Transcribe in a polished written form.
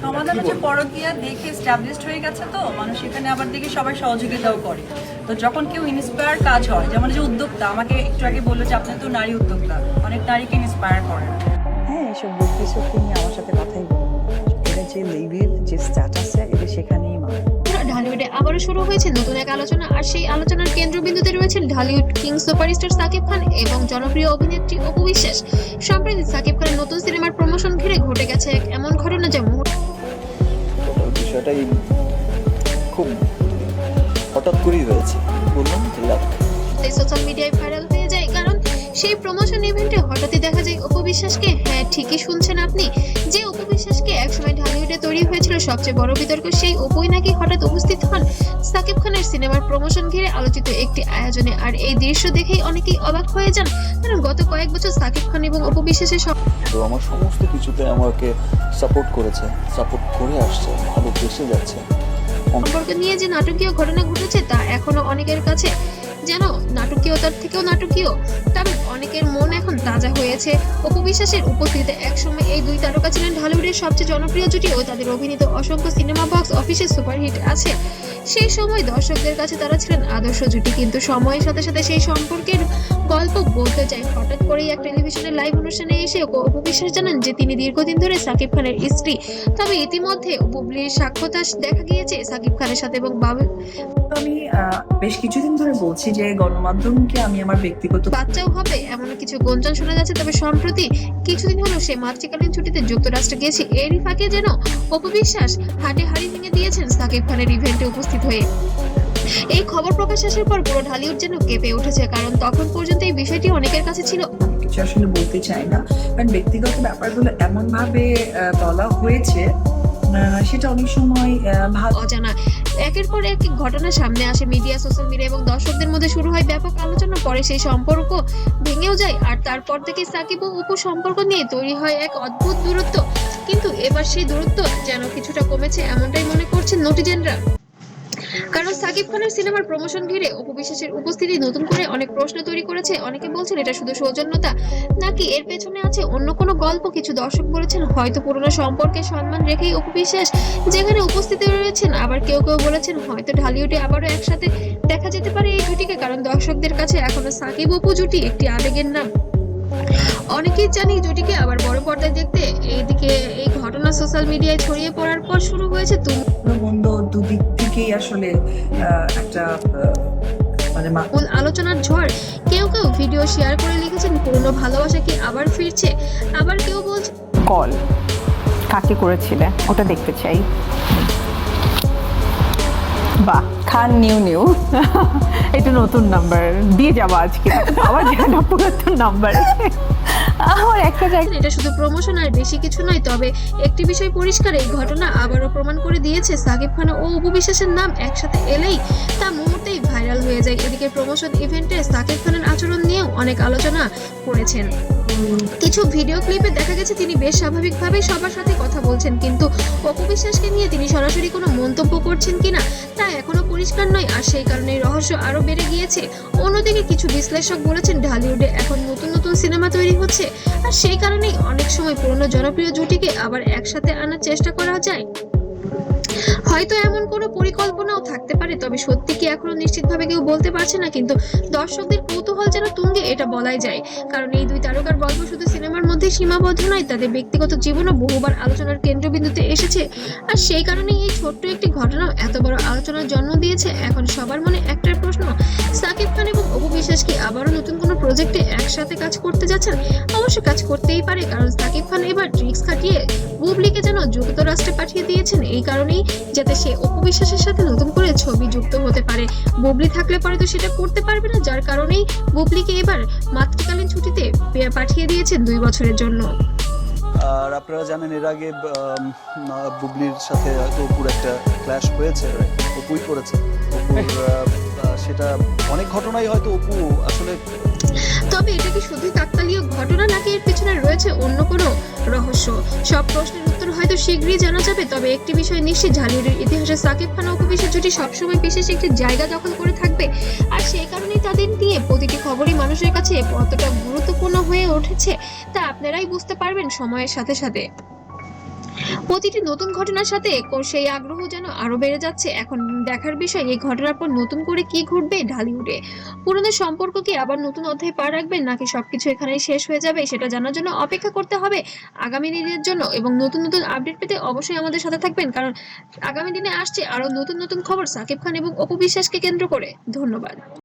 সমাধান হচ্ছে পরকীয়া দেখে এস্টাবলিশড হয়ে গেছে, তো মানুষ এখানে আবার দেখে সবাই সহযোগিতাও করে। তো যখন কেউ ইন্সপায়ার কাজ হয়, যেমন যে উদ্যোক্তা আমাকে একটু আগে বললো যে আপনি তো নারী উদ্যোক্তা, অনেক নারীকে ইন্সপায়ার করেন। হ্যাঁ, এসব ব্যক্তি সত্যি নিয়ে আমার সাথে কথাই বলবো। এটা যে লেভেল, যে স্ট্যাটাসে, এটা সেখানেই মানে ঢালিউডে আবারও শুরু হয়েছে নতুন এক আলোচনা, আর সেই আলোচনার কেন্দ্রবিন্দুতে রয়েছেন ঢালিউড কিং সুপারস্টার সাকিব খান এবং জনপ্রিয় অভিনেত্রী অপু বিশ্বাস। সম্প্রতি সাকিব খানের নতুন সিনেমার প্রমোশন ঘিরে ঘটে গেছে এক এমন ঘটনা যা বিষয়টাই খুব হঠাৎ করেই হয়েছে, বললাম সোশ্যাল মিডিয়ায় ভাইরাল হয়ে যায়, কারণ সেই প্রমোশন ইভেন্টে হঠাৎই দেখা যায় অপু বিশ্বাসকে। হ্যাঁ, ঠিকই শুনছেন আপনি, যে অপু বিশ্বাসকে একসময় ঢালিউডে তৈরি হয়েছিল সবচেয়ে বড় বিতর্ক, সেই অপুই নাকি হঠাৎ উপস্থিত হন সাকিব খানের সিনেমার প্রমোশন ঘিরে আলোচিত একটি আয়োজনে। আর এই দৃশ্য দেখেই অনেকেই অবাক হয়ে যান, কারণ গত কয়েক বছর সাকিব খান এবং অপু বিশ্বাসের তো আমার সমস্ত কিছুতে আমাকে সাপোর্ট করেছে, সাপোর্ট করে আসছে, ভালো বেসে যাচ্ছে। সম্পর্ক নিয়ে যে নাটকীয় ঘটনা ঘটেছে তা এখনো অনেকের কাছে যেন নাটকীয়তার থেকেও নাটকীয়, তবে অনেকের মন এখন তাজা হয়েছে। অপু বিশ্বাসের উপস্থিতিতে একসময় এই দুই তারকা ছিলেন ঢালিউডের সবচেয়ে জনপ্রিয় জুটি ও তাদের অভিনীত অসংখ্য সিনেমা বক্স অফিসে সুপারহিট আছে। সেই সময় দর্শকদের কাছে তারা ছিলেন আদর্শ জুটি, কিন্তু সময়ের সাথে সাথে সেই সম্পর্কের গল্প বলতে যায়। হঠাৎ করেই এক টেলিভিশনের লাইভ অনুষ্ঠানে এসে অপু বিশ্বাস জানান যে তিনি দীর্ঘদিন ধরে সাকিব খানের স্ত্রী। তবে ইতিমধ্যে বুবলির সাক্ষ্যতা দেখা গিয়েছে সাকিব খানের সাথে এবং আমি বেশ কিছুদিন ধরে বলছি যে গণমাধ্যমকে আমি আমার ব্যক্তিগত বাচ্চাও হবে এমন কিছু গুঞ্জন শোনা যাচ্ছে। তবে সম্প্রতি কিছুদিন হলো সে মাতৃকালীন ছুটিতে যুক্তরাষ্ট্রে গিয়েছে। এরই ফাঁকে যেন অপু বিশ্বাস হাটে হাড়ি ভেঙে দিয়েছেন সাকিব খানের ইভেন্টে উপস্থিত হয়ে। এই খবর প্রকাশ আসার পর পুরো ঢালিউড যেন কেঁপে উঠেছে, কারণ তখন পর্যন্ত এই বিষয়টি অনেকের কাছে ছিল কিছু আসলে বলতে চাই না, কারণ ব্যক্তিগত ব্যাপারগুলো এমন ভাবে বলা হয়েছে সেটা অনেক সময় ভালো অজানা। একের পর এক ঘটনা সামনে আসে মিডিয়া, সোশ্যাল মিডিয়া এবং দর্শকদের মধ্যে শুরু হয় ব্যাপক আলোচনা। পরে সেই সম্পর্ক ভেঙেও যায়, আর তারপর থেকে সাকিব ও অপু সম্পর্ক নিয়ে তৈরি হয় এক অদ্ভুত দূরত্ব। কিন্তু এবার সেই দূরত্ব যেন কিছুটা কমেছে এমনটাই মনে করছেন নেটিজেনরা, কারণ সাকিব খানের সিনেমার প্রমোশন ঘিরে অপু বিশ্বাসের উপস্থিতি নতুন করে অনেক প্রশ্ন তৈরি করেছে। অনেকে বলছেন এটা শুধু সৌজন্যতা, নাকি এর পেছনে আছে অন্য কোনো গল্প। কিছু দর্শক বলেছেন হয়তো পুরনো সম্পর্কে সম্মান রেখেই অপু বিশ্বাস যেখানে উপস্থিতি রয়েছেন, আবার কেউ কেউ বলেছেন হয়তো ঢালিউডে আবারও একসাথে দেখা যেতে পারে এই জুটিকে, কারণ দর্শকদের কাছে এখনো সাকিব অপু জুটি একটি আবেগের নাম। অনেকেই জানি জুটিকে আবার বড় পর্দায় দেখতে। এইদিকে এই ঘটনা সোশ্যাল মিডিয়ায় ছড়িয়ে পড়ার পর শুরু হয়েছে মন্দ দুদিক থেকেই আসলে একটা মানে আলোচনার ঝড়। কেউ কেউ ভিডিও শেয়ার করে লিখেছেন পুরনো ভালোবাসা কি আবার ফিরছে, আবার কেউ বলছে কল কাকে করেছিলে ওটা দেখতে চাই। বাহ, খান নিউ এটা নতুন নাম্বার দিয়ে যাবো আজকে, আবার জানা পুরাতন নাম্বার। আমার একটা এটা শুধু প্রমোশন আর বেশি কিছু নয়। তবে একটি বিষয় পরিষ্কার, এই ঘটনা আবারও প্রমাণ করে দিয়েছে সাকিব খান ও অপু বিশ্বাসের নাম একসাথে এলেই তা মুহূর্তেই ভাইরাল হয়ে যায়। এদিকে প্রমোশন ইভেন্টে সাকিব খানের আচরণ নিয়েও অনেক আলোচনা করেছেন। কিছু ভিডিও ক্লিপে দেখা গেছে তিনি বেশ স্বাভাবিকভাবেই সবার সাথে কথা বলছেন, কিন্তু অপু বিশ্বাসকে নিয়ে তিনি সরাসরি কোনো মন্তব্য করছেন কিনা তা এখনো পরিষ্কার নয়, আর সেই কারণে রহস্য আরো বেড়ে গিয়েছে। অন্যদিকে কিছু বিশ্লেষক বলেছেন ঢালিউডে এখন নতুন নতুন সিনেমা তৈরি হচ্ছে, আর সেই কারণেই অনেক সময় পুরনো জনপ্রিয় জুটিকে আবার একসাথে আনার চেষ্টা করা যায়। হয়তো এমন কোনো পরিকল্পনাও থাকতে পারে, তবে সত্যি কি এখনো নিশ্চিতভাবে কেউ বলতে পারছে না। কিন্তু দর্শকদের কৌতূহল যেন তুঙ্গে, এটা বলাই যায়, কারণ এই দুই তারকার গল্প শুধু সিনেমার মধ্যে সীমাবদ্ধ নয়, তাদের ব্যক্তিগত জীবনও বহুবার আলোচনার কেন্দ্রবিন্দুতে এসেছে। আর সেই কারণেই এই ছোট্ট একটি ঘটনাও এত বড় আলোচনার জন্ম দিয়েছে। এখন সবার মনে একটাই প্রশ্ন, সাকিব খান এবং অপু বিশ্বাস কি আবারও নতুন কোনো প্রজেক্টে একসাথে কাজ করতে যাচ্ছেন? অবশ্যই কাজ করতেই পারে, কারণ সাকিব খান এবার ট্রিক্স খাটিয়ে বুবলিকে যেন যুক্তরাষ্ট্রে পাঠিয়ে দিয়েছেন, এই কারণেই যাতে সে অপু বিশ্বাসের সাথে নতুন করে ছবি যুক্ত হতে পারে। বুবলি থাকলে পরে তো সেটা করতে পারবে না, যার কারণেই বুবলিকে এবার মাতৃকালীন ছুটিতে পাঠিয়ে দিয়েছেন 2 বছরের জন্য। আর আপনারা জানেন এর আগে বুবলির সাথে অপুর একটা ক্ল্যাশ হয়েছে, অপুই করেছে। সেটা অনেক ঘটনাই হয়তো অপু আসলে। তবে এটা কি শুধুই কাকতালীয় ঘটনা, নাকি এর পিছনে রয়েছে অন্য কোনো রহস্য? সব প্রশ্নের উত্তর হয়তো শীঘ্রই জানা যাবে। তবে একটি বিষয় নিশ্চিত, ঢালিউডের ইতিহাসে সাকিব খান ও অপু বিশ্বাস জুটি সবসময় বিশেষ একটি জায়গা দখল করে থাকবে, আর সেই কারণেই তাদের নিয়ে প্রতিটি খবরই মানুষের কাছে কতটা গুরুত্বপূর্ণ হয়ে উঠেছে তা আপনারাই বুঝতে পারবেন সময়ের সাথে সাথে। প্রতিটি নতুন ঘটনার সাথে সেই আগ্রহ যেন আরো বেড়ে যাচ্ছে। এখন দেখার বিষয় এই ঘটনার পর নতুন করে কি ঘটবে ঢালিউডে। পুরনো সম্পর্ক কি আবার নতুন অধ্যায় পা রাখবে, নাকি সবকিছু এখানেই শেষ হয়ে যাবে, সেটা জানার জন্য অপেক্ষা করতে হবে আগামী দিনের জন্য। এবং নতুন নতুন আপডেট পেতে অবশ্যই আমাদের সাথে থাকবেন, কারণ আগামী দিনে আসছে আরো নতুন নতুন খবর সাকিব খান এবং অপু বিশ্বাসকে কেন্দ্র করে। ধন্যবাদ।